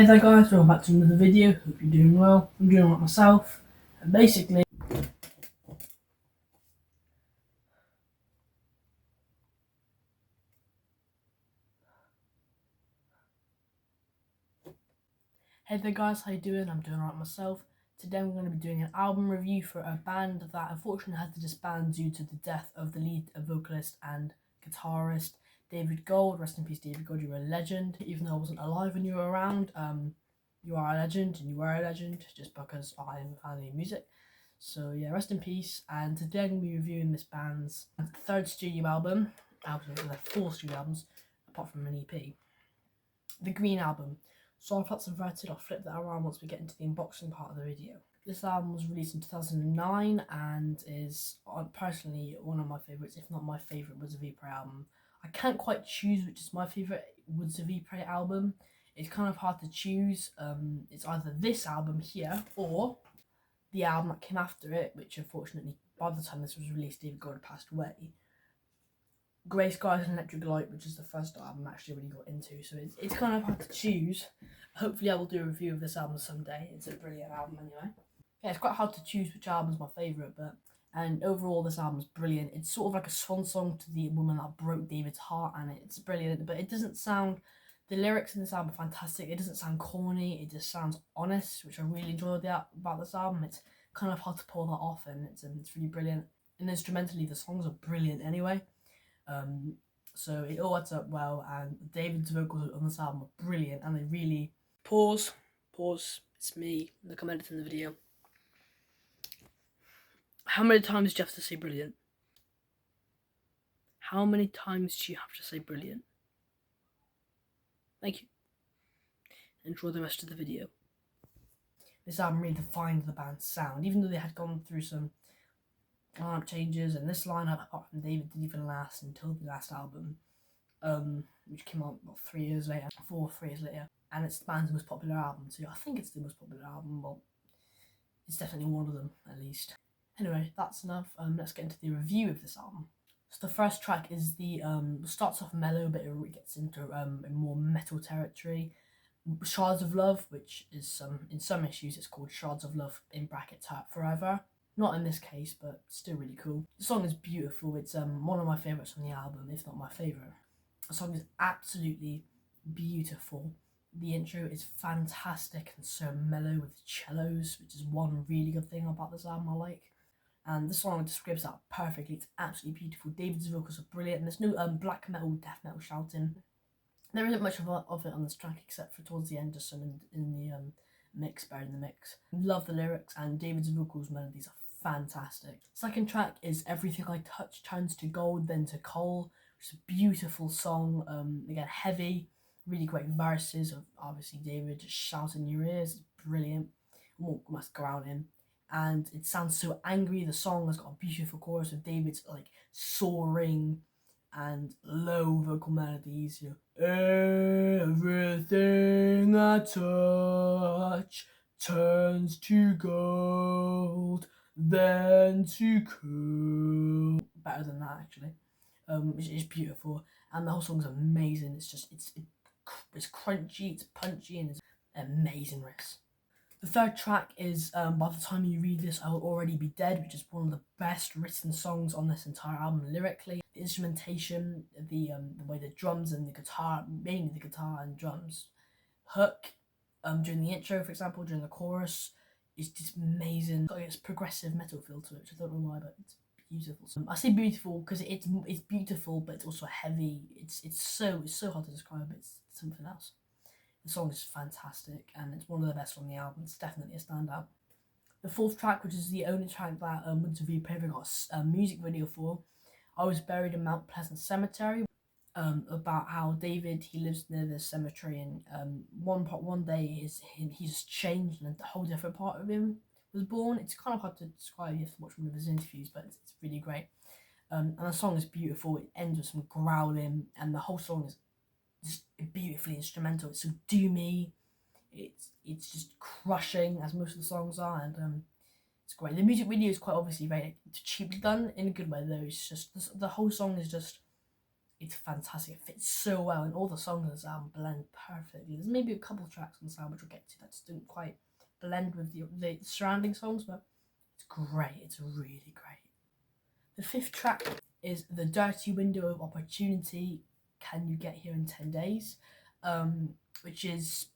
Hey there guys, welcome back to another video. Hope you're doing well. I'm doing well myself. And basically, hey there guys, how you doing? I'm doing alright myself. Today I'm going to be doing an album review for a band that unfortunately had to disband due to the death of the lead vocalist and guitarist David Gold. Rest in peace, David Gold. You're a legend. Even though I wasn't alive when you were around, you are a legend, and you were a legend just because I'm a fan of your music. So yeah, rest in peace. And today I'm going to be reviewing this band's third studio album. Their 4 studio albums, apart from an EP. The Green Album. So if that's inverted, I'll flip that around once we get into the unboxing part of the video. This album was released in 2009 and is personally one of my favourites, if not my favourite Ypres-The album. I can't quite choose which is my favourite Ypres-The album. It's kind of hard to choose. It's either this album here or the album that came after it, which unfortunately by the time this was released, David Gold had passed away. Grey Skies and Electric Light, which is the first album I actually really got into, so it's kind of hard to choose. Hopefully I will do a review of this album someday. It's a brilliant album anyway. Yeah, it's quite hard to choose which album is my favourite, and overall this album is brilliant. It's sort of like a swan song to the woman that broke David's heart, and it's brilliant, but it doesn't sound... The lyrics in this album are fantastic. It doesn't sound corny, it just sounds honest, which I really enjoy about this album. It's kind of hard to pull that off, and it's really brilliant. And instrumentally, the songs are brilliant anyway. So it all adds up well, and David's vocals on this album are brilliant, and they really... Pause, it's me, look, I'm editing the video. How many times do you have to say brilliant? How many times do you have to say brilliant? Thank you. Enjoy the rest of the video. This album really defined the band's sound, even though they had gone through some lineup changes, and this lineup, apart from David, didn't even last until the last album, which came out 3 years later, 4 or 3 years later, and it's the band's most popular album, so I think it's the most popular album. Well, it's definitely one of them, at least. Anyway, that's enough. Let's get into the review of this album. So the first track is starts off mellow, but it gets into more metal territory. Shards of Love, which is in some issues it's called Shards of Love in brackets Hurt Forever. Not in this case, but still really cool. The song is beautiful. It's one of my favourites on the album, if not my favourite. The song is absolutely beautiful. The intro is fantastic and so mellow with cellos, which is one really good thing about this album I like. And the song describes that perfectly. It's absolutely beautiful. David's vocals are brilliant. And there's no black metal, death metal shouting. There isn't much of it on this track, except for towards the end, just some in the mix, buried in the mix. Love the lyrics, and David's vocals melodies are fantastic. Second track is Everything I Touch Turns to Gold, Then to Coal, which is a beautiful song. Again, heavy, really great verses of obviously David just shouting in your ears. It's brilliant. Must go out in. And it sounds so angry. The song has got a beautiful chorus of David's like soaring and low vocal melodies. You know, everything I touch turns to gold, then to cool. Better than that actually. It's beautiful, and the whole song's amazing. It's crunchy, it's punchy, and it's amazing riffs. The third track is By the Time You Read This I Will Already Be Dead, which is one of the best written songs on this entire album lyrically. The instrumentation, the way the drums and the guitar, mainly the guitar and drums, hook during the intro, for example, during the chorus, is just amazing. It's progressive metal feel to it, which I don't know why, but it's beautiful. I say beautiful because it's beautiful, but it's also heavy. It's so hard to describe. It's something else. The song is fantastic, and it's one of the best on the album. It's definitely a standout. The fourth track, which is the only track that Ypres-The ever got a music video for, I Was Buried in Mount Pleasant Cemetery, about how David, he lives near this cemetery, and one day he's changed and a whole different part of him was born. It's kind of hard to describe. You have to watch one of his interviews, but it's really great. And the song is beautiful. It ends with some growling, and the whole song is just beautifully instrumental. It's so doomy. It's just crushing, as most of the songs are, and it's great. The music video is quite obviously very cheaply done in a good way though. It's just the whole song is just, It's fantastic. It fits so well, and all the songs on this album blend perfectly. There's maybe a couple of tracks on this album which we'll get to that just didn't quite blend with the surrounding songs, but it's great. It's really great. The fifth track is The Dirty Window of Opportunity. Can You Get Here in 10 Days? Which is,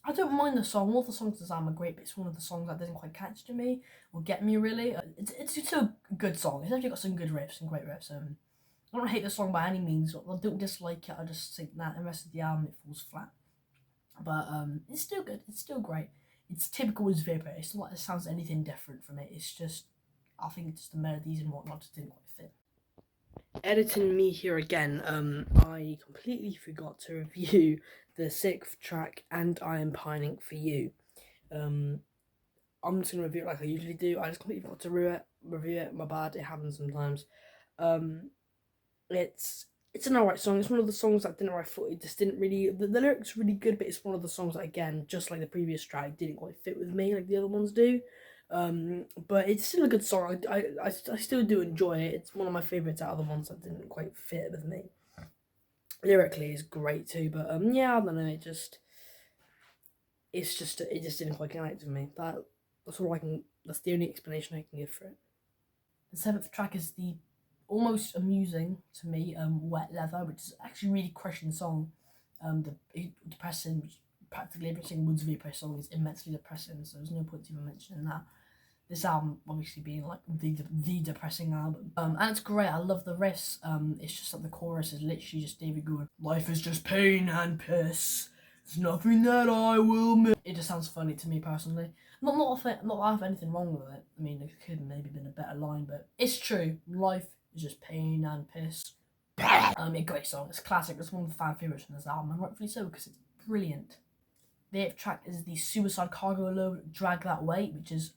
I don't mind the song. All the songs on this album are great, but it's one of the songs that doesn't quite catch to me or get me really. It's a good song. It's actually got some good riffs and great riffs. I don't hate the song by any means. I don't dislike it. I just think that the rest of the album it falls flat. But it's still good. It's still great. It's typical as Ypres. It's not like it sounds anything different from it. It's just, I think it's just the melodies and whatnot just didn't quite fit. Editing me here again. I completely forgot to review the sixth track, And I Am Pining for You. I'm just gonna review it like I usually do. I just completely forgot to review it. My bad. It happens sometimes. It's an alright song. It's one of the songs that I thought it just didn't really. The lyrics are really good, but it's one of the songs that, again, just like the previous track, didn't quite fit with me like the other ones do. But it's still a good song. I still do enjoy it. It's one of my favourites out of the ones that didn't quite fit with me. Lyrically is great too, but yeah, I don't know. It just didn't quite connect with me. That's all I can. That's the only explanation I can give for it. The seventh track is the almost amusing to me, Wet Leather, which is actually a really crushing song. Depressing, practically every single Woods Ypres song is immensely depressing, so there's no point to even mentioning that. This album obviously being like the depressing album. And it's great, I love the riffs. It's just that the chorus is literally just David going, "Life is just pain and piss. There's nothing that I will miss." It just sounds funny to me personally. Not that I have anything wrong with it. I mean, it could have maybe been a better line, but it's true. Life is just pain and piss. A great song. It's classic. It's one of the fan favourites from this album, and rightfully so because it's brilliant. The eighth track is the Suicide Cargo Load, Drag That Weight, which is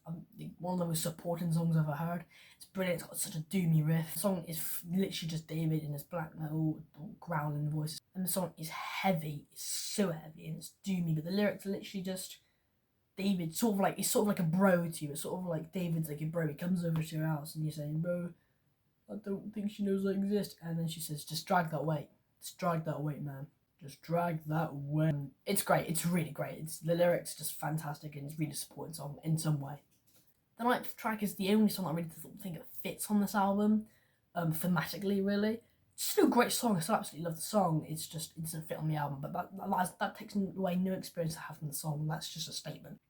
one of the most supporting songs I've ever heard. It's brilliant. It's got such a doomy riff. The song is literally just David in his black metal growling voice, and the song is heavy. It's so heavy and it's doomy, but the lyrics are literally just David, it's sort of like a bro to you. It's sort of like David's like your bro. He comes over to your house and you're saying, "Bro, I don't think she knows I exist," and then she says, "Just drag that weight. Just drag that weight, man. Just drag that weight." It's great. It's really great. The lyrics are just fantastic, and it's really supporting song in some way. The ninth track is the only song I really think it fits on this album, thematically really. It's still a great song. I still absolutely love the song. It doesn't fit on the album, but that takes away no experience I have from the song. That's just a statement.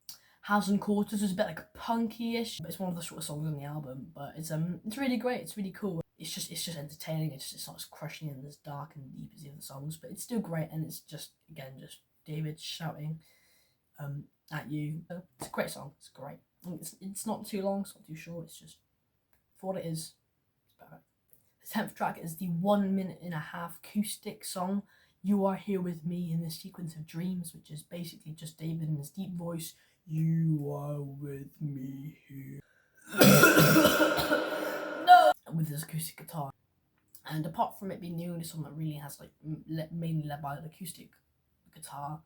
House and Quarters is a bit like punky-ish, but it's one of the shorter songs on the album. But it's really great. It's really cool. It's just entertaining. It's not as crushing and as dark and deep as the other songs, but it's still great. And it's just David shouting at you. So it's a great song. It's great. It's not too long. It's not too short. It's just for what it is. It's perfect. The 10th track is the 1 minute and a half acoustic song, You Are Here With Me in the Sequence of Dreams, which is basically just David in his deep voice. You are with me here. No! With his acoustic guitar. And apart from it being the only song that really has mainly led by an acoustic guitar,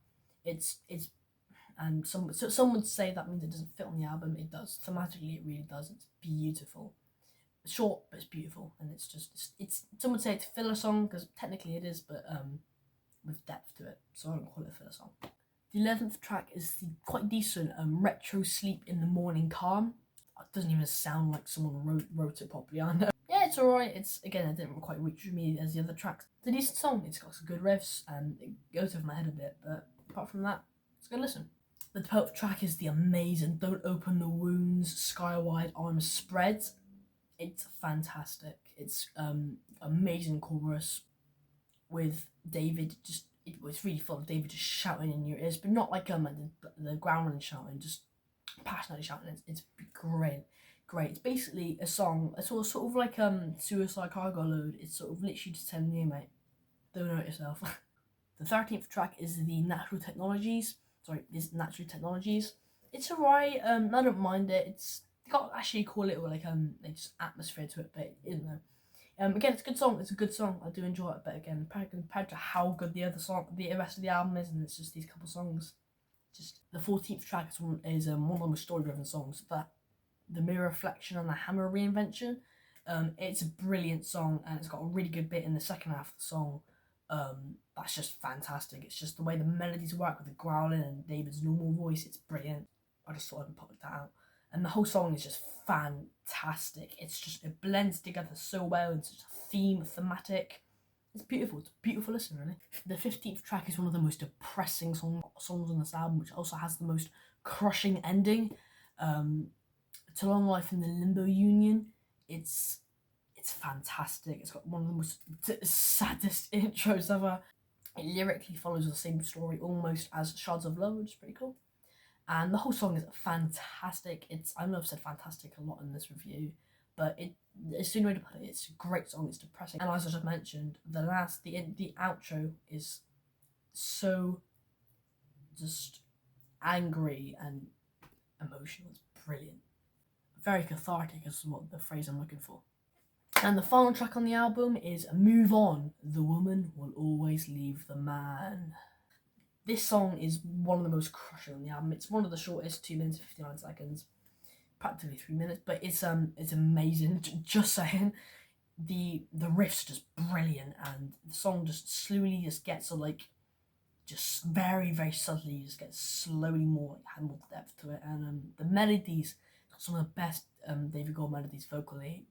and some would say that means it doesn't fit on the album. It does. Thematically, it really does. It's beautiful. It's short, but it's beautiful, and it's some would say it's a filler song because technically it is, but with depth to it. So I don't call it a filler song. The 11th track is the quite decent Retro Sleep in the Morning Calm. It doesn't even sound like someone wrote it properly. I know. Yeah, it's alright. It didn't quite reach me as the other tracks. It's a decent song. It's got some good riffs and it goes over my head a bit, but apart from that, it's a good listen. The 12th track is the amazing Don't Open the Wounds, Skywide Arms Spread. It's fantastic. It's amazing chorus with David it's really full of David just shouting in your ears, but not like the ground shouting, just passionately shouting. It's great. It's basically a song. It's sort of like Suicide Cargo Load. It's sort of literally just telling you, mate, don't hurt yourself. The 13th track is the Natural Technologies. It's alright. I don't mind it. It's got actually call it like just atmosphere to it, but you know. Again, it's a good song. It's a good song. I do enjoy it, but again, compared to how good the rest of the album is, and it's just these couple songs. Just the 14th track is one of the most story-driven songs. That the mirror reflection and the hammer reinvention. It's a brilliant song, and it's got a really good bit in the second half of the song. That's just fantastic. It's just the way the melodies work with the growling and David's normal voice. It's brilliant. I just thought I'd put that out. And the whole song is just fantastic. It blends together so well into such a thematic. It's beautiful. It's a beautiful listen, really. The 15th track is one of the most depressing songs on this album, which also has the most crushing ending. To Long Life in the Limbo Union. It's fantastic. It's got one of the most saddest intros ever. It lyrically follows the same story almost as Shards of Love, which is pretty cool. And the whole song is fantastic. I know I've said fantastic a lot in this review, but it's the only way to put it. It's a great song. It's depressing, and as I just mentioned, the outro is so just angry and emotional. It's brilliant, very cathartic is what the phrase I'm looking for. And the final track on the album is Move On, The Woman Will Always Leave the Man. This song is one of the most crushing on the album. It's one of the shortest, 2 minutes and 59 seconds, practically 3 minutes, but it's amazing. Just saying, the riff's just brilliant, and the song just slowly just gets just very, very subtly just gets slowly more depth to it, and the melodies, some of the best David Gold melodies vocally.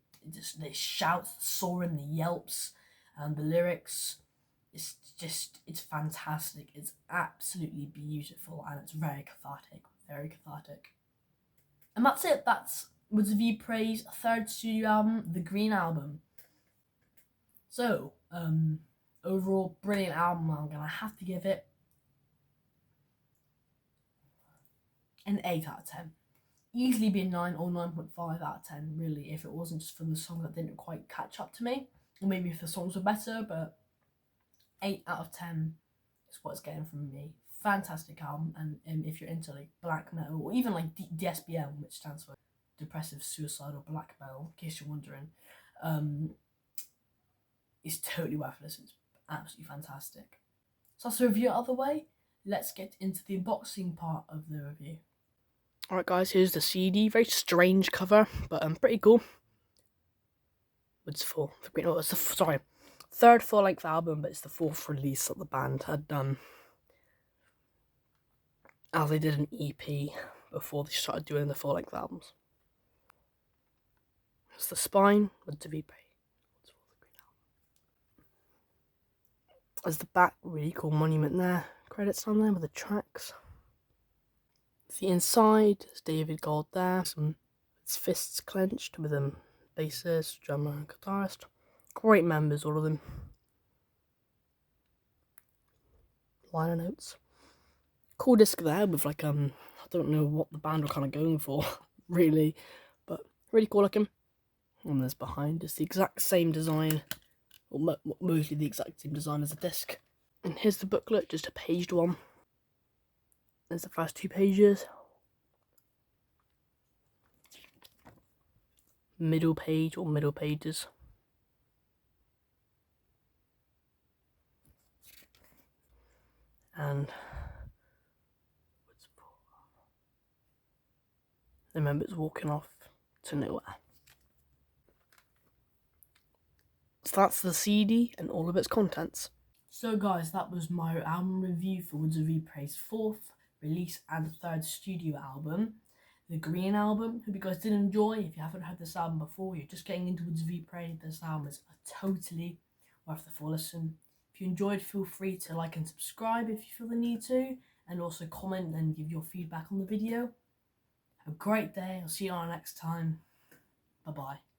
They shout, the soaring, the yelps, and the lyrics. It's fantastic. It's absolutely beautiful, and it's very cathartic. Very cathartic. And that's it. That's Woods of Ypres' third studio album, The Green Album. So, overall, brilliant album. I'm gonna have to give it an 8 out of 10. Easily be a 9 or 9.5 out of 10, really, if it wasn't just for the song that didn't quite catch up to me. Or maybe if the songs were better, but 8 out of 10 is what it's getting from me. Fantastic album, and if you're into black metal, or even DSBM, which stands for Depressive Suicidal Black Metal, in case you're wondering, it's totally worth listening. It's absolutely fantastic. So that's the review out of the way. Let's get into the unboxing part of the review. Alright guys, here's the CD. Very strange cover, but pretty cool. It's the third full-length album, but it's the fourth release that the band had done. As they did an EP before they started doing the full-length albums. It's the spine with the Ypres. There's the back, really cool monument there. Credits on there with the tracks. The inside is David Gold there, his fists clenched with him, bassist, drummer and guitarist. Great members, all of them. Liner notes. Cool disc there with I don't know what the band were kind of going for, really, but really cool looking. And there's behind, it's the exact same design, or mostly the exact same design as the disc. And here's the booklet, just a paged one. There's the first 2 pages. Middle page or middle pages. And remember, it's walking off to nowhere. So that's the CD and all of its contents. So guys, that was my album review for Woods of Ypres' 4th release and 3rd studio album, The Green Album. Hope you guys did enjoy. If you haven't heard this album before, you're just getting into Woods of Ypres, this album is totally worth the full listen. If you enjoyed, feel free to like and subscribe if you feel the need to, and also comment and give your feedback on the video. Have a great day. I'll see you all next time. Bye bye.